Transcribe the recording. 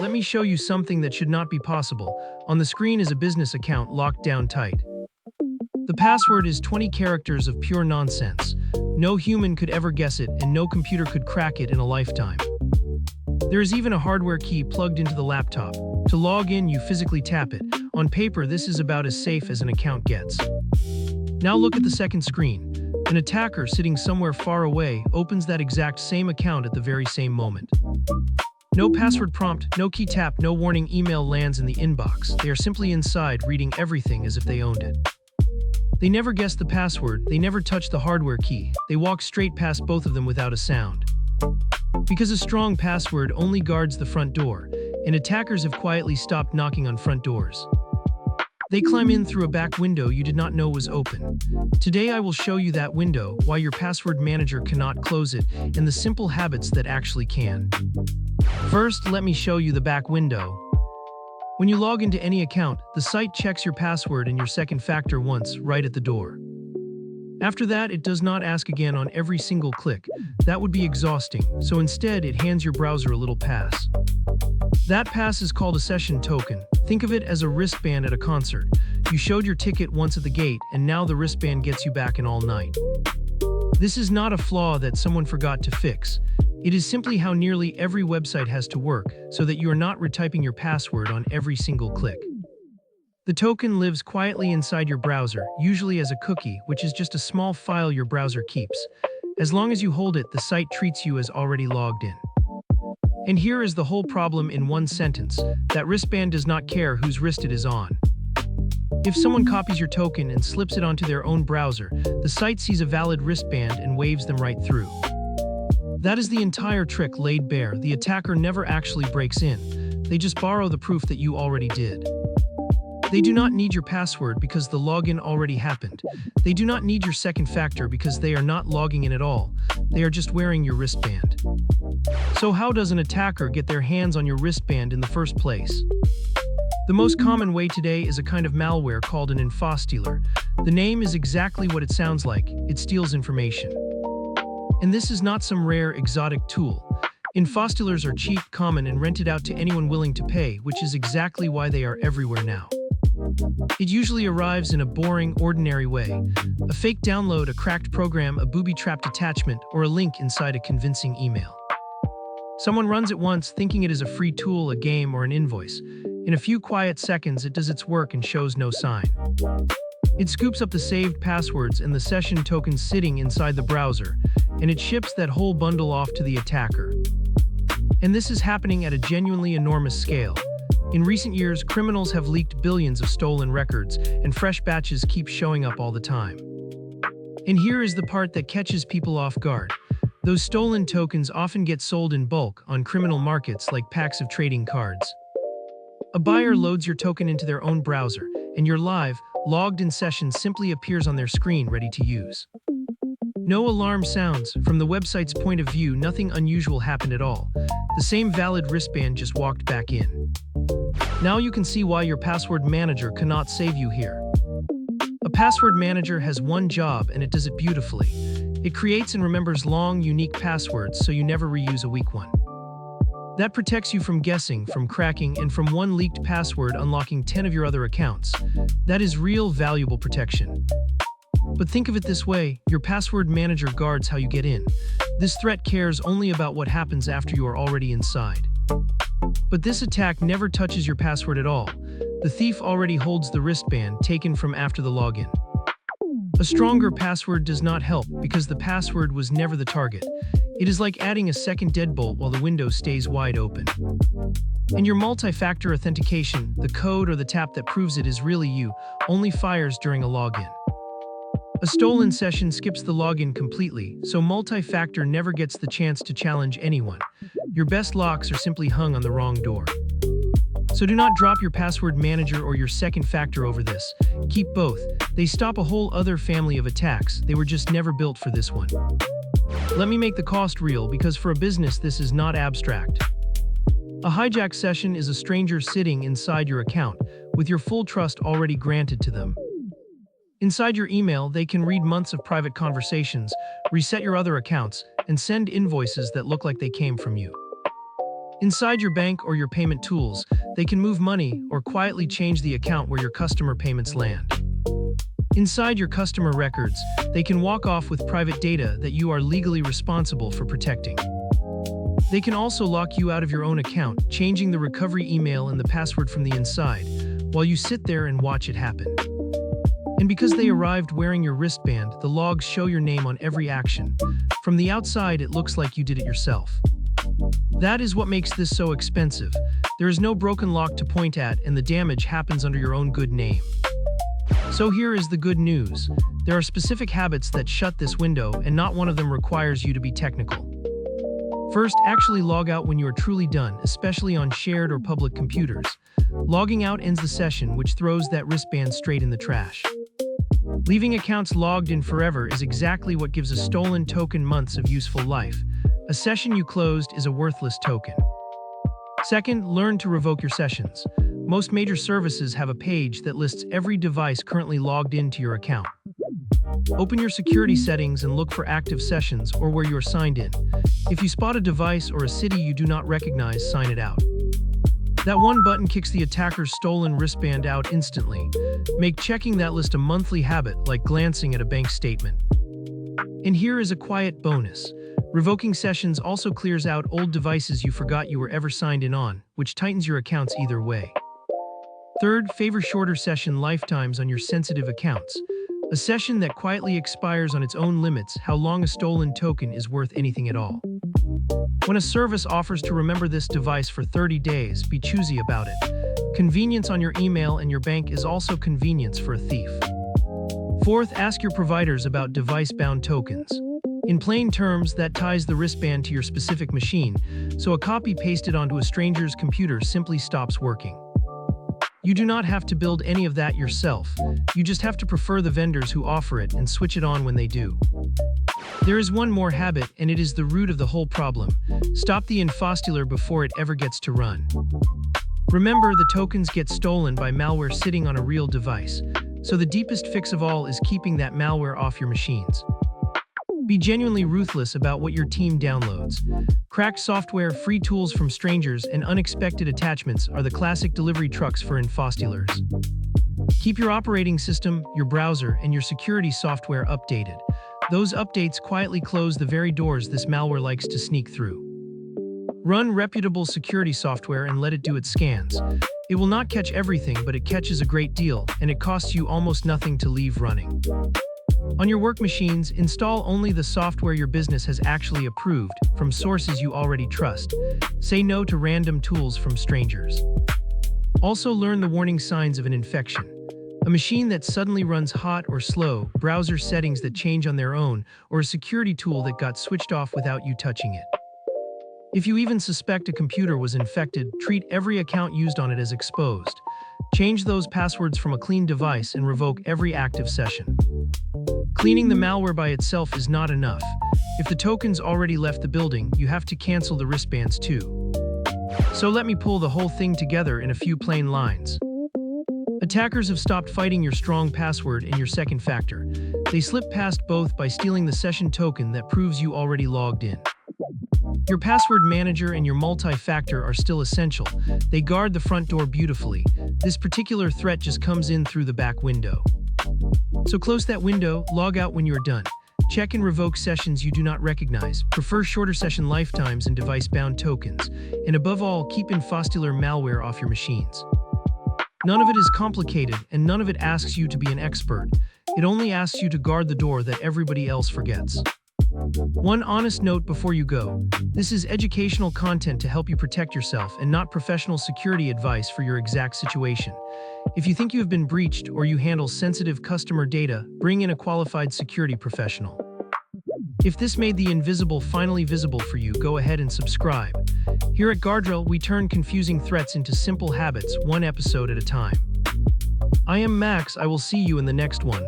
Let me show you something that should not be possible. On the screen is a business account locked down tight. The password is 20 characters of pure nonsense. No human could ever guess it, and no computer could crack it in a lifetime. There is even a hardware key plugged into the laptop. To log in, you physically tap it. On paper, this is about as safe as an account gets. Now look at the second screen. An attacker sitting somewhere far away opens that exact same account at the very same moment. No password prompt, no key tap, no warning email lands in the inbox. They are simply inside, reading everything as if they owned it. They never guessed the password, they never touched the hardware key. They walk straight past both of them without a sound. Because a strong password only guards the front door, and attackers have quietly stopped knocking on front doors. They climb in through a back window you did not know was open. Today I will show you that window, why your password manager cannot close it, and the simple habits that actually can. First, let me show you the back window. When you log into any account, the site checks your password and your second factor once, right at the door. After that, it does not ask again on every single click. That would be exhausting, so instead it hands your browser a little pass. That pass is called a session token. Think of it as a wristband at a concert. You showed your ticket once at the gate, and now the wristband gets you back in all night. This is not a flaw that someone forgot to fix. It is simply how nearly every website has to work, so that you are not retyping your password on every single click. The token lives quietly inside your browser, usually as a cookie, which is just a small file your browser keeps. As long as you hold it, the site treats you as already logged in. And here is the whole problem in one sentence. That wristband does not care whose wrist it is on. If someone copies your token and slips it onto their own browser, the site sees a valid wristband and waves them right through. That is the entire trick laid bare. The attacker never actually breaks in. They just borrow the proof that you already did. They do not need your password because the login already happened. They do not need your second factor because they are not logging in at all. They are just wearing your wristband. So how does an attacker get their hands on your wristband in the first place? The most common way today is a kind of malware called an info stealer. The name is exactly what it sounds like. It steals information. And this is not some rare, exotic tool. Info stealers are cheap, common, and rented out to anyone willing to pay, which is exactly why they are everywhere now. It usually arrives in a boring, ordinary way. A fake download, a cracked program, a booby-trapped attachment, or a link inside a convincing email. Someone runs it once, thinking it is a free tool, a game, or an invoice. In a few quiet seconds, it does its work and shows no sign. It scoops up the saved passwords and the session tokens sitting inside the browser, and it ships that whole bundle off to the attacker. And this is happening at a genuinely enormous scale. In recent years, criminals have leaked billions of stolen records, and fresh batches keep showing up all the time. And here is the part that catches people off guard. Those stolen tokens often get sold in bulk on criminal markets like packs of trading cards. A buyer loads your token into their own browser, and your live, logged-in session simply appears on their screen ready to use. No alarm sounds. From the website's point of view, nothing unusual happened at all. The same valid wristband just walked back in. Now you can see why your password manager cannot save you here. A password manager has one job, and it does it beautifully. It creates and remembers long, unique passwords so you never reuse a weak one. That protects you from guessing, from cracking, and from one leaked password unlocking 10 of your other accounts. That is real, valuable protection. But think of it this way, your password manager guards how you get in. This threat cares only about what happens after you are already inside. But this attack never touches your password at all. The thief already holds the wristband taken from after the login. A stronger password does not help because the password was never the target. It is like adding a second deadbolt while the window stays wide open. And your multi-factor authentication, the code or the tap that proves it is really you, only fires during a login. A stolen session skips the login completely, so multi-factor never gets the chance to challenge anyone. Your best locks are simply hung on the wrong door. So do not drop your password manager or your second factor over this. Keep both. They stop a whole other family of attacks. They were just never built for this one. Let me make the cost real, because for a business this is not abstract. A hijack session is a stranger sitting inside your account, with your full trust already granted to them. Inside your email, they can read months of private conversations, reset your other accounts, and send invoices that look like they came from you. Inside your bank or your payment tools, they can move money or quietly change the account where your customer payments land. Inside your customer records, they can walk off with private data that you are legally responsible for protecting. They can also lock you out of your own account, changing the recovery email and the password from the inside, while you sit there and watch it happen. And because they arrived wearing your wristband, the logs show your name on every action. From the outside, it looks like you did it yourself. That is what makes this so expensive. There is no broken lock to point at, and the damage happens under your own good name. So here is the good news. There are specific habits that shut this window, and not one of them requires you to be technical. First, actually log out when you are truly done, especially on shared or public computers. Logging out ends the session, which throws that wristband straight in the trash. Leaving accounts logged in forever is exactly what gives a stolen token months of useful life. A session you closed is a worthless token. Second, learn to revoke your sessions. Most major services have a page that lists every device currently logged into your account. Open your security settings and look for active sessions or where you are signed in. If you spot a device or a city you do not recognize, sign it out. That one button kicks the attacker's stolen wristband out instantly. Make checking that list a monthly habit, like glancing at a bank statement. And here is a quiet bonus. Revoking sessions also clears out old devices you forgot you were ever signed in on, which tightens your accounts either way. Third, favor shorter session lifetimes on your sensitive accounts. A session that quietly expires on its own limits how long a stolen token is worth anything at all. When a service offers to remember this device for 30 days, be choosy about it. Convenience on your email and your bank is also convenience for a thief. Fourth, ask your providers about device-bound tokens. In plain terms, that ties the wristband to your specific machine, so a copy pasted onto a stranger's computer simply stops working. You do not have to build any of that yourself. You just have to prefer the vendors who offer it and switch it on when they do. There is one more habit, and it is the root of the whole problem. Stop the infostealer before it ever gets to run. Remember, the tokens get stolen by malware sitting on a real device, so the deepest fix of all is keeping that malware off your machines. Be genuinely ruthless about what your team downloads. Cracked software, free tools from strangers, and unexpected attachments are the classic delivery trucks for infostealers. Keep your operating system, your browser, and your security software updated. Those updates quietly close the very doors this malware likes to sneak through. Run reputable security software and let it do its scans. It will not catch everything, but it catches a great deal, and it costs you almost nothing to leave running. On your work machines, install only the software your business has actually approved from sources you already trust. Say no to random tools from strangers. Also learn the warning signs of an infection. A machine that suddenly runs hot or slow, browser settings that change on their own, or a security tool that got switched off without you touching it. If you even suspect a computer was infected, treat every account used on it as exposed. Change those passwords from a clean device and revoke every active session. Cleaning the malware by itself is not enough. If the tokens already left the building, you have to cancel the wristbands too. So let me pull the whole thing together in a few plain lines. Attackers have stopped fighting your strong password and your second factor. They slip past both by stealing the session token that proves you already logged in. Your password manager and your multi-factor are still essential. They guard the front door beautifully. This particular threat just comes in through the back window. So close that window, log out when you are done. Check and revoke sessions you do not recognize. Prefer shorter session lifetimes and device-bound tokens. And above all, keep infostealer malware off your machines. None of it is complicated, and none of it asks you to be an expert. It only asks you to guard the door that everybody else forgets. One honest note before you go. This is educational content to help you protect yourself and not professional security advice for your exact situation. If you think you have been breached or you handle sensitive customer data, bring in a qualified security professional. If this made the invisible finally visible for you, go ahead and subscribe. Here at Guardrail, we turn confusing threats into simple habits, one episode at a time. I am Max. I will see you in the next one.